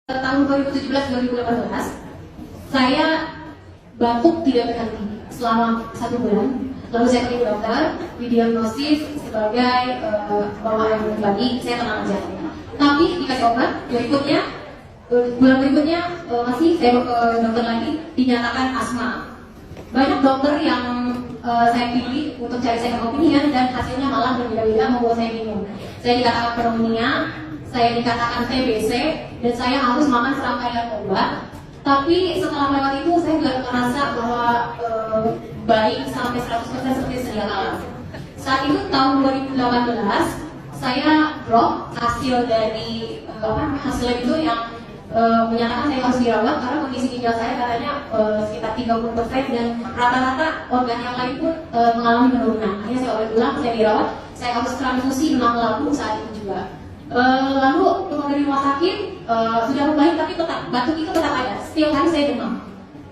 tahun 2017-2018 saya batuk tidak berhenti selama 1 bulan. Lalu saya pergi ke dokter, didiagnosis sebagai bawaan yang pribadi. Saya tenang aja. Tapi dikasih obat, bulan berikutnya masih saya ke dokter lagi, dinyatakan asma. Banyak dokter yang saya pilih untuk cari second opinion dan hasilnya malah berbeda-beda membuat saya bingung. Saya dikatakan pneumonia, saya dikatakan TBC, dan saya harus makan serangkaian obat. Tapi setelah lewat itu saya nggak merasa bahwa baik sampai 100% seperti sedia kala. Saat itu tahun 2018 saya drop hasil dari hasil itu yang menyatakan saya harus dirawat karena kondisi ginjal saya katanya sekitar 30% dan rata-rata organ yang lain pun mengalami penurunan. Akhirnya saya obat ulang, saya dirawat, saya harus transfusi 6 lambung saat itu juga. Lalu keluar dari rumah sakit sudah membaik, tapi tetap batuk itu tetap ada. Setiap hari saya demam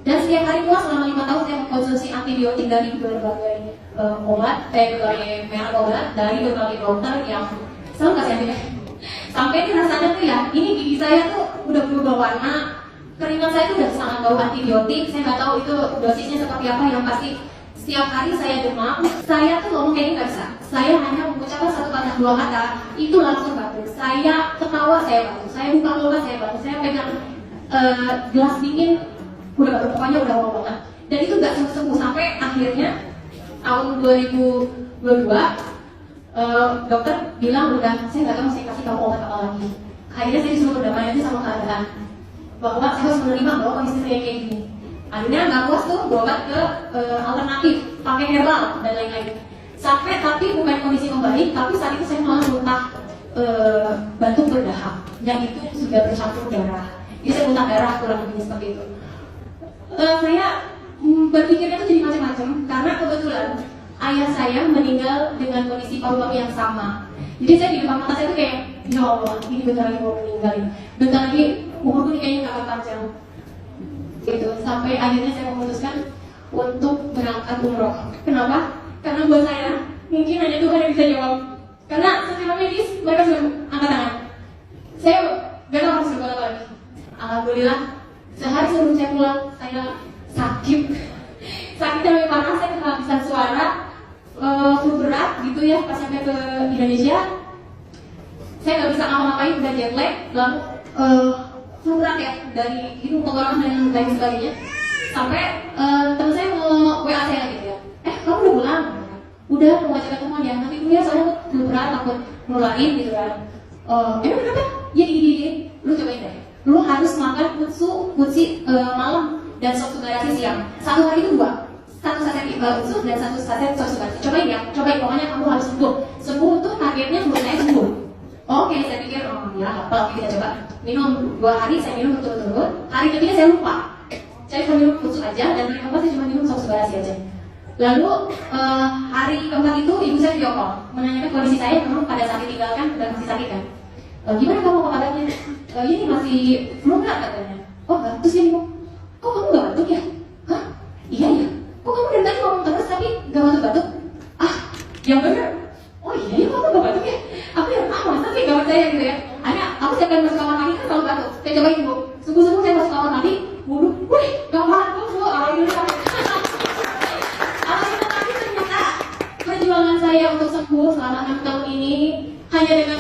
dan setiap hari puas selama 5 tahun saya mengkonsumsi antibiotik dari berbagai berbagai merek obat dari berbagai dokter yang selalu kasih antibiotik. Sampai rasanya tuh ya, ini gigi saya tuh udah berubah warna, keringat saya tuh udah sangat bau antibiotik. Saya nggak tahu itu dosisnya seperti apa, yang pasti setiap hari saya demam. Saya tuh ngomong kayak gini nggak bisa. Saya hanya mengucapkan 1 kata 2 kata, itu langsung batuk. Saya ketawa saya batuk, saya buka mulut saya batuk, saya pegang gelas dingin udah batuk, pokoknya udah ngomong banget. Dan itu nggak sembuh sampai akhirnya tahun 2022 dokter bilang udah saya nggak tahu saya kasih kamu obat apa lagi. Akhirnya saya disuruh berdamai aja sama keadaan bahwa saya harus menerima bahwa kondisi saya kayak gini. Akhirnya nggak puas tuh berobat ke alternatif, pakai herbal dan lain-lain. Sampai tapi bukan kondisi membaik, tapi saat itu saya malah muntah batuk berdahak, yang itu sudah bercampur darah. Jadi saya muntah darah kurang lebih seperti itu. Saya berpikirnya tuh jadi macam-macam karena kebetulan ayah saya meninggal dengan kondisi paru-paru yang sama. Jadi saya di depan mata saya tuh kayak, ya Allah, ini bentar lagi mau meninggal ini. Bentar lagi umurku ini kayaknya nggak akan panjang. Gitu. Sampai akhirnya saya memutuskan untuk berangkat umroh. Kenapa? Karena buat saya mungkin hanya Tuhan yang bisa jawab. Karena secara medis mereka sudah angkat tangan. Saya gak tahu harus berbuat apa lagi. Alhamdulillah sehari sebelum saya pulang saya sakit. Sakitnya lebih parah, saya kehabisan suara, flu berat gitu ya pas sampai ke Indonesia. Saya nggak bisa ngapa-ngapain, udah jet lag, lalu flu berat ya dari hidung, tenggorokan dan lain sebagainya. Sampai teman saya mau WA saya gitu ya, kamu udah pulang? Udah, mau ngajak ketemuan ya, nanti dulu ya soalnya flu berat, takut nularin gitu kan. Emang kenapa? Ya gini, lu cobain deh. Lu harus makan kutsi malam dan sop sugarasi siang. 1 hari itu 2. 1 saset usus dan 1 saset sop sugarasi. Cobain ya, cobain, pokoknya kamu harus sembuh. Sembuh itu targetnya menurut saya sembuh. Oke, saya pikir, ya apa kita coba. Minum 2 hari, saya minum berturut-turut. Hari ketiga saya lupa. Saya cuma minum usus aja, dan hari keempat saya cuma minum sop sugarasi aja. Lalu hari keempat itu ibu saya video call, menanyakan kondisi saya memang pada saat ditinggalkan dan masih sakit kan. Gimana kamu kabarnya? Ini masih flu nggak katanya? Oh nggak, terus ini kok kamu nggak batuk ya? Hah? Iya ya. Kok kamu dari tadi ngomong terus tapi nggak batuk-batuk? Yang bener. Oh iya ya, kamu nggak batuk ya? Aku yang masa sih nggak percaya gitu ya. Akhirnya aku siapkan masuk kamar mandi kan selalu batuk. Saya cobain ibu. Subuh-subuh saya masuk kamar mandi, wudhu, wih, gampang tuh semua. Alhamdulillah. Alhamdulillah, tapi ternyata perjuangan saya untuk sembuh selama 6 tahun ini hanya dengan